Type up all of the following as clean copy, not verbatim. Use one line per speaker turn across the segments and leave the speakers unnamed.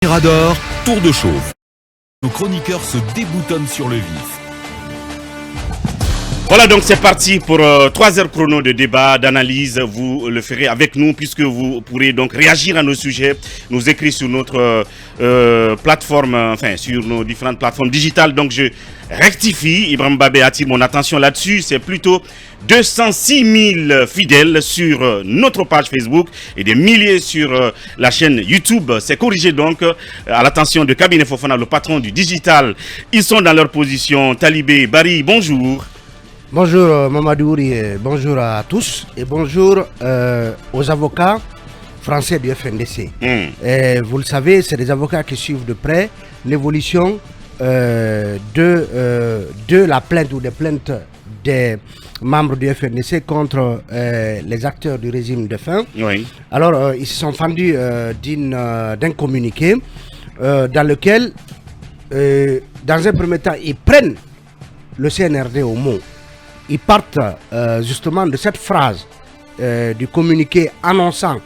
Mirador, tour de chauffe. Nos chroniqueurs se déboutonnent sur le vif.
Voilà, donc c'est parti pour 3 heures chrono de débat, d'analyse. Vous le ferez avec nous puisque vous pourrez donc réagir à nos sujets, nous écrire sur notre plateforme, enfin sur nos différentes plateformes digitales. Donc je rectifie, Ibrahim Babé attire mon attention là-dessus. C'est plutôt 206 000 fidèles sur notre page Facebook et des milliers sur la chaîne YouTube. C'est corrigé donc à l'attention de Cabinet Fofana, le patron du digital. Ils sont dans leur position. Talibé, Barry, bonjour.
Bonjour Mamadou et bonjour à tous et bonjour aux avocats français du FNDC. Vous le savez, c'est des avocats qui suivent de près l'évolution de la plainte ou des plaintes des membres du FNDC contre les acteurs du régime de faim.
Oui.
Alors, ils se sont fendus d'un communiqué dans lequel, dans un premier temps, ils prennent le CNRD au mot. Ils partent justement de cette phrase du communiqué annonçant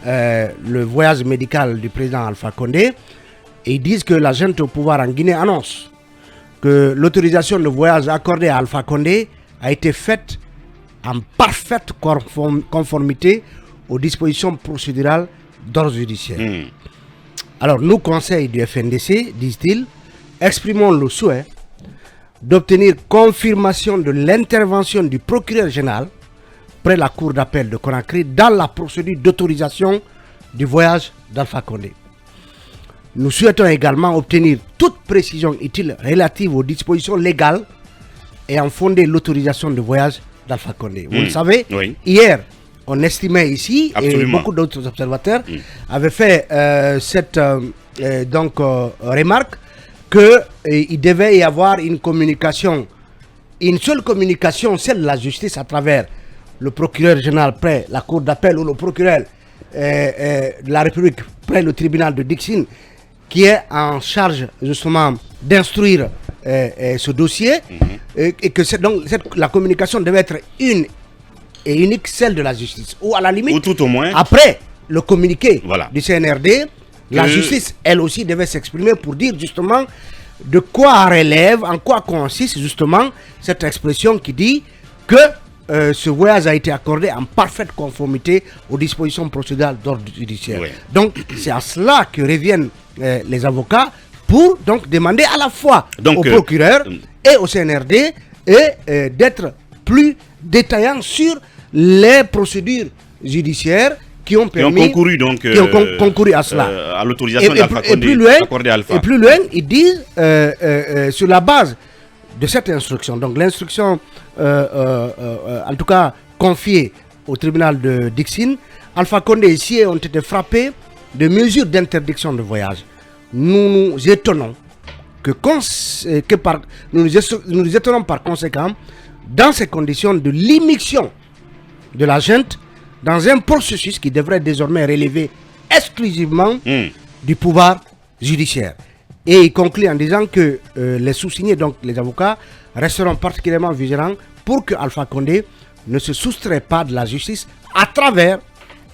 le voyage médical du président Alpha Condé. Et ils disent que la junte au pouvoir en Guinée annonce que l'autorisation de voyage accordée à Alpha Condé a été faite en parfaite conformité aux dispositions procédurales d'ordre judiciaire. Alors nous, conseils du FNDC, disent-ils, exprimons le souhait d'obtenir confirmation de l'intervention du procureur général près la cour d'appel de Conakry dans la procédure d'autorisation du voyage d'Alpha Condé. Nous souhaitons également obtenir toute précision utile relative aux dispositions légales ayant fondé l'autorisation de voyage d'Alpha Condé. Vous le savez,
oui.
Hier, on estimait ici,
Absolument.
et beaucoup d'autres observateurs avaient fait cette remarque, qu'il devait y avoir une communication, une seule communication, celle de la justice à travers le procureur général près la cour d'appel ou le procureur de la République près le tribunal de Dixine, qui est en charge justement d'instruire ce dossier, et que la communication devait être une et unique, celle de la justice. Ou à la limite,
Ou tout au moins,
après le communiqué
Voilà.
du CNRD, la justice, elle aussi, devait s'exprimer pour dire justement de quoi relève, en quoi consiste justement cette expression qui dit que ce voyage a été accordé en parfaite conformité aux dispositions procédurales d'ordre judiciaire.
Oui.
Donc, c'est à cela que reviennent les avocats pour donc demander à la fois au procureur et au CNRD d'être plus détaillants sur les procédures judiciaires qui ont concouru à cela.
À l'autorisation d'Alpha Condé accordée à Alpha.
Et plus loin, ils disent sur la base de cette instruction, donc l'instruction en tout cas confiée au tribunal de Dixine, Alpha Condé et Sié ont été frappés de mesures d'interdiction de voyage. Nous nous étonnons nous nous étonnons par conséquent dans ces conditions de l'immixtion de la junte dans un processus qui devrait désormais relever exclusivement du pouvoir judiciaire. Et il conclut en disant que les sous-signés, donc les avocats, resteront particulièrement vigilants pour que Alpha Condé ne se soustrait pas de la justice à travers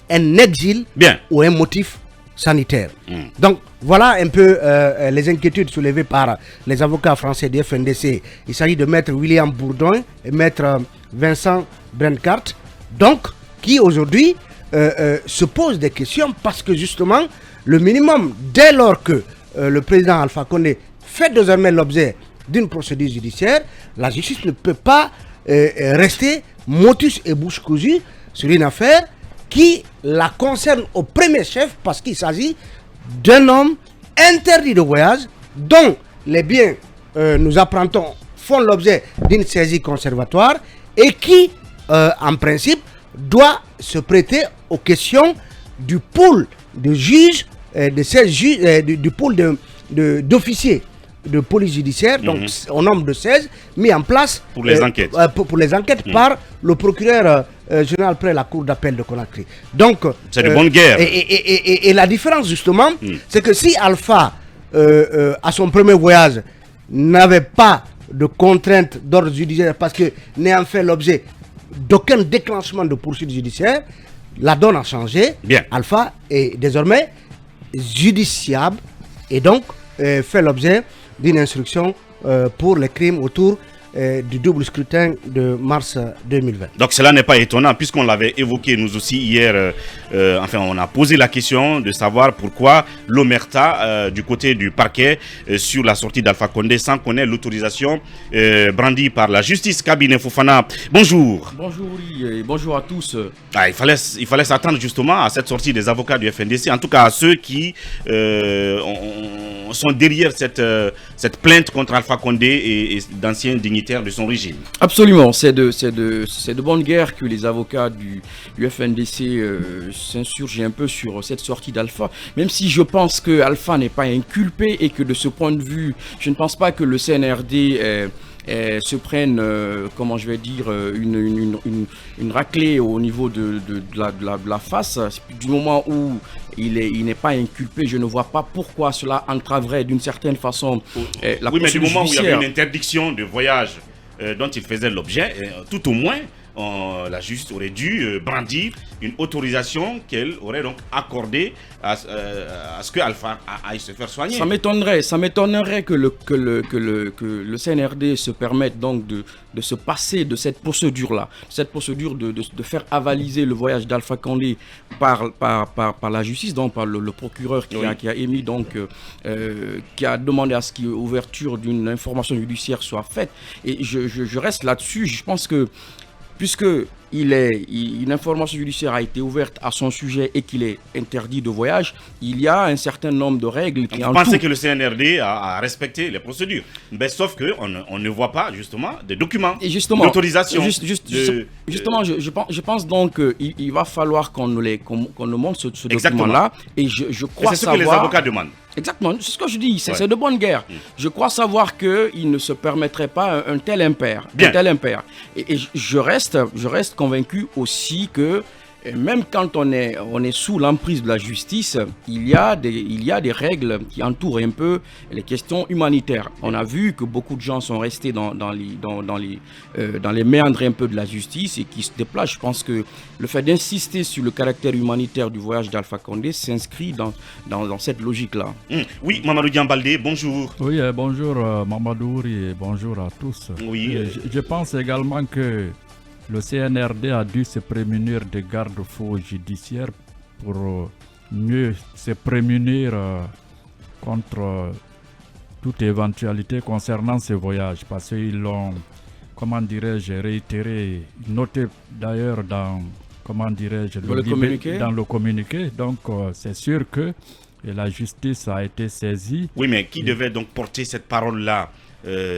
un exil ou un motif sanitaire. Donc voilà un peu les inquiétudes soulevées par les avocats français du FNDC. Il s'agit de maître William Bourdon et maître Vincent Brencart, donc qui aujourd'hui se posent des questions parce que justement le minimum, dès lors que le président Alpha Condé fait désormais l'objet d'une procédure judiciaire, la justice ne peut pas rester motus et bouche cousue sur une affaire qui la concerne au premier chef parce qu'il s'agit d'un homme interdit de voyage dont les biens, nous apprendons, font l'objet d'une saisie conservatoire et qui, en principe, doit se prêter aux questions du pool de juges, de ces juges, du pool d'officiers de police judiciaire, donc au nombre de 16, mis en place
pour les enquêtes,
pour les enquêtes par le procureur général près la cour d'appel de Conakry. Donc,
c'est de bonne guerre.
Et la différence justement, c'est que si Alpha, à son premier voyage, n'avait pas de contraintes d'ordre judiciaire parce que n'ayant fait l'objet d'aucun déclenchement de poursuite judiciaire, la donne a changé.
Bien.
Alpha est désormais judiciable et donc fait l'objet d'une instruction pour les crimes autour du double scrutin de mars 2020.
Donc cela n'est pas étonnant puisqu'on l'avait évoqué nous aussi hier, enfin on a posé la question de savoir pourquoi l'omerta du côté du parquet sur la sortie d'Alpha Condé sans connaître l'autorisation brandie par la justice. Cabinet Fofana, bonjour.
Bonjour et bonjour à tous.
Il fallait s'attendre justement à cette sortie des avocats du FNDC, en tout cas à ceux qui sont derrière cette plainte contre Alpha Condé et d'anciens dignitaires de son régime.
Absolument, c'est de bonne guerre que les avocats du FNDC s'insurgent un peu sur cette sortie d'Alpha, même si je pense que Alpha n'est pas inculpé et que de ce point de vue, je ne pense pas que le CNRD se prennent, comment je vais dire, une raclée au niveau de la face. Du moment où il n'est pas inculpé, je ne vois pas pourquoi cela entraverait d'une certaine façon la
oui, mais du moment
judiciaire.
où il y avait une interdiction de voyage dont il faisait l'objet, tout au moins, la justice aurait dû brandir une autorisation qu'elle aurait donc accordée à ce que Alpha aille se faire soigner.
Ça m'étonnerait que le CNRD se permette donc de se passer de cette procédure-là, cette procédure de faire avaliser le voyage d'Alpha Condé par la justice, donc par le procureur qui a émis donc qui a demandé à ce qu'une ouverture d'une information judiciaire soit faite. Et je reste là-dessus. Je pense que puisque une information judiciaire a été ouverte à son sujet et qu'il est interdit de voyage, il y a un certain nombre de règles qui
entourent. Vous pensez que le CNRD a respecté les procédures, mais sauf qu'on ne voit pas justement des documents d'autorisation.
Justement, je pense donc qu'il va falloir qu'on nous montre ce document-là. Et je crois
c'est ce que les avocats demandent.
Exactement, c'est ce que je dis, c'est de bonne guerre. Je crois savoir qu'il ne se permettrait pas un tel impair. Et je reste convaincu aussi que même quand on est sous l'emprise de la justice, il y a des règles qui entourent un peu les questions humanitaires. On a vu que beaucoup de gens sont restés dans les méandres un peu de la justice et qui se déplacent. Je pense que le fait d'insister sur le caractère humanitaire du voyage d'Alpha Condé s'inscrit dans cette logique-là.
Oui, Mamadou Diambaldé, bonjour.
Oui, bonjour Mamadou et bonjour à tous.
Oui,
je pense également que le CNRD a dû se prémunir des garde-fous judiciaires pour mieux se prémunir contre toute éventualité concernant ce voyage. Parce qu'ils l'ont, comment dirais-je, réitéré, noté d'ailleurs dans, comment dirais-je, dans le communiqué. Donc c'est sûr que la justice a été saisie.
Oui, mais qui devait donc porter cette parole-là,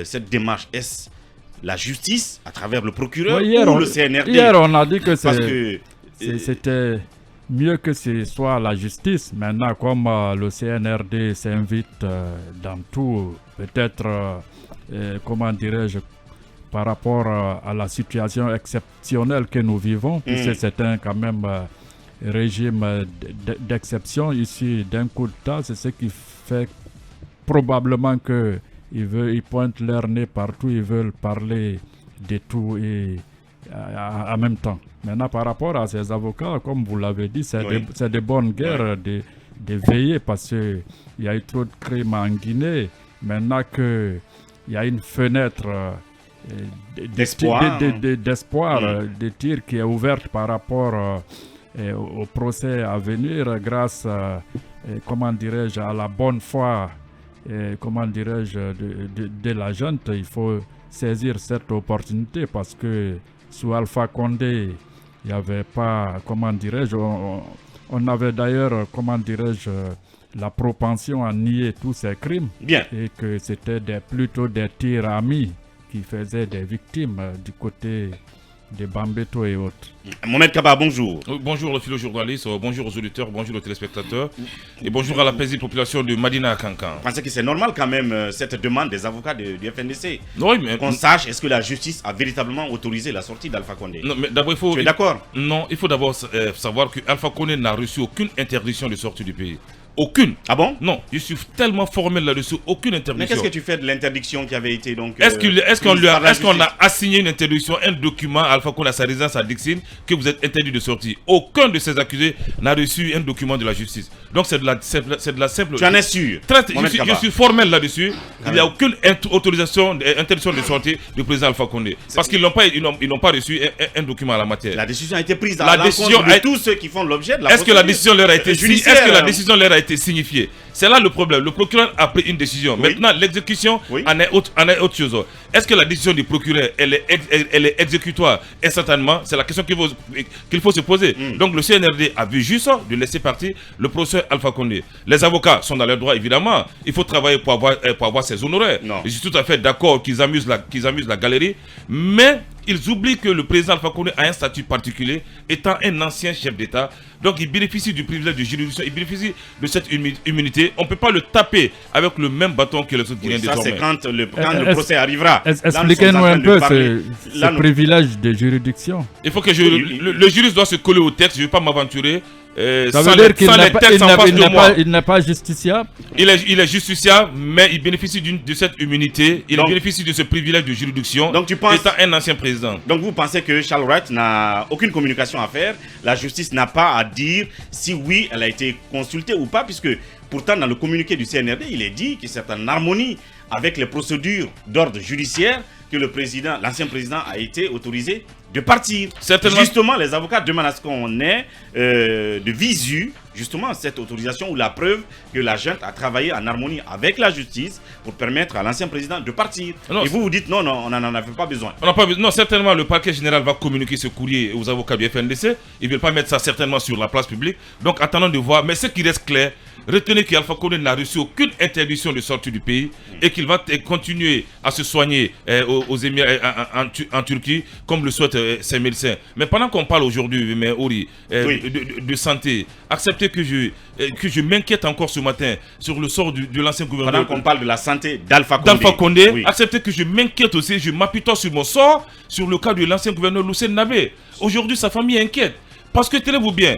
cette démarche? Est-ce la justice, à travers le procureur ou le CNRD?
Hier, on a dit que c'était mieux que ce soit la justice. Maintenant, comme le CNRD s'invite dans tout, peut-être, comment dirais-je, par rapport à la situation exceptionnelle que nous vivons, puisque c'est quand même régime d'exception ici d'un coup d'État, c'est ce qui fait probablement que ils pointent leur nez partout, ils veulent parler de tout et en même temps. Maintenant, par rapport à ces avocats, comme vous l'avez dit, c'est de bonnes guerres de veiller parce qu'il y a eu trop de crimes en Guinée. Maintenant qu'il y a une fenêtre d'espoir, de tir qui est ouverte par rapport au procès à venir grâce, comment dirais-je, à la bonne foi comment dirais-je, de la junte, il faut saisir cette opportunité parce que sous Alpha Condé, il n'y avait pas, comment dirais-je, on avait d'ailleurs, comment dirais-je, la propension à nier tous ces crimes.
Bien.
Et que c'était plutôt des tirs amis qui faisaient des victimes du côté de Bambeto et autres.
Mohamed Kaba, bonjour.
Bonjour le philo-journaliste, bonjour aux auditeurs, bonjour aux téléspectateurs et bonjour à la paisible population de Madina Kankan.
Vous pensez que c'est normal quand même cette demande des avocats du FNDC?
Oui, mais
qu'on sache, est-ce que la justice a véritablement autorisé la sortie d'Alpha Condé?
Non, mais d'abord il faut...
Tu es d'accord?
Non, il faut d'abord savoir que Alpha Condé n'a reçu aucune interdiction de sortie du pays. Aucune.
Ah bon?
Non, je suis tellement formel là-dessus, aucune interdiction.
Mais qu'est-ce que tu fais de l'interdiction qui avait été donc...
Est-ce qu'on a assigné une interdiction, un document à Alpha Condé à sa résidence à Dixine, que vous êtes interdit de sortir? Aucun de ces accusés n'a reçu un document de la justice. Donc c'est de la simple...
Tu en es sûr?
Je suis formel là-dessus. Il n'y a aucune interdiction de sortir du président Alpha Condé. Parce qu'ils n'ont pas reçu un document à la matière.
La décision a été prise à l'encontre de tous ceux qui font l'objet de la
Est-ce que la décision leur a été
judiciaire?
Est-ce que la décision leur a été signifiée? C'est là le problème. Le procureur a pris une décision.
Oui.
Maintenant, l'exécution en est autre chose. Est-ce que la décision du procureur, elle est exécutoire instantanément? C'est la question qu'il faut se poser. Donc le CNRD a vu juste de laisser partir le professeur Alpha Condé. Les avocats sont dans leur droit, évidemment. Il faut travailler pour avoir ses honoraires.
Non.
Je suis tout à fait d'accord qu'ils amusent la galerie. Mais ils oublient que le président Alpha Condé a un statut particulier, étant un ancien chef d'État. Donc il bénéficie du privilège de juridiction, il bénéficie de cette immunité. On ne peut pas le taper avec le même bâton que les autres Guinéens désormais.
Ça c'est quand le procès arrivera.
Expliquez-nous un peu ce privilège de juridiction.
Il faut que le juriste doit se coller au texte, je ne vais pas m'aventurer.
Ça veut dire qu'il n'est pas justiciable.
Il est justiciable, mais il bénéficie de cette immunité, bénéficie de ce privilège de juridiction,
donc tu penses,
étant un ancien président.
Donc vous pensez que Charles Wright n'a aucune communication à faire, la justice n'a pas à dire si oui, elle a été consultée ou pas, puisque pourtant dans le communiqué du CNRD, il est dit que c'est en harmonie avec les procédures d'ordre judiciaire que l'ancien président a été autorisé de partir.
Certainement.
Justement, les avocats demandent à ce qu'on ait de visu, justement, cette autorisation ou la preuve que la junte a travaillé en harmonie avec la justice pour permettre à l'ancien président de partir. Non, et vous dites non, on n'en avait pas besoin.
Non, certainement, le parquet général va communiquer ce courrier aux avocats du FNDC. Ils ne veulent pas mettre ça certainement sur la place publique. Donc, attendons de voir. Mais ce qui reste clair, retenez qu'Alpha Condé n'a reçu aucune interdiction de sortie du pays et qu'il va continuer à se soigner aux Émirats, en Turquie, comme le souhaitent ses médecins. Mais pendant qu'on parle aujourd'hui, de santé, acceptez que je m'inquiète encore ce matin sur le sort de l'ancien gouverneur.
Pendant qu'on parle de la santé d'Alpha Condé,
oui. Acceptez que je m'inquiète aussi, je m'appuie sur mon sort, sur le cas de l'ancien gouverneur Lucien Nabé. Aujourd'hui, sa famille est inquiète. Parce que tenez-vous bien,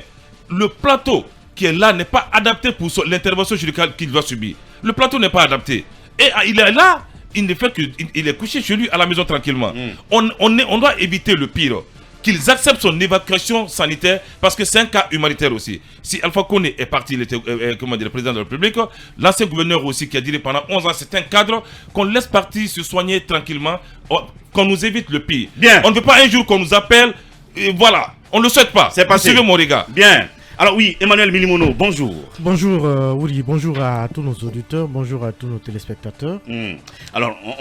le plateau qui est là n'est pas adapté pour l'intervention judiciaire qu'il doit subir. Le plateau n'est pas adapté. Et il est là, il ne fait qu'il est couché chez lui à la maison tranquillement. On doit éviter le pire. Qu'ils acceptent son évacuation sanitaire parce que c'est un cas humanitaire aussi. Si Alpha Condé est parti, il était le président de la République, l'ancien gouverneur aussi qui a dit pendant 11 ans, c'est un cadre qu'on laisse partir se soigner tranquillement, qu'on nous évite le pire.
Bien.
On ne veut pas un jour qu'on nous appelle, et voilà, on ne le souhaite pas.
C'est passé.
Suivez mon regard.
Bien. Alors oui, Emmanuel Milimono, bonjour.
Bonjour, oui, bonjour à tous nos auditeurs, bonjour à tous nos téléspectateurs.
Alors,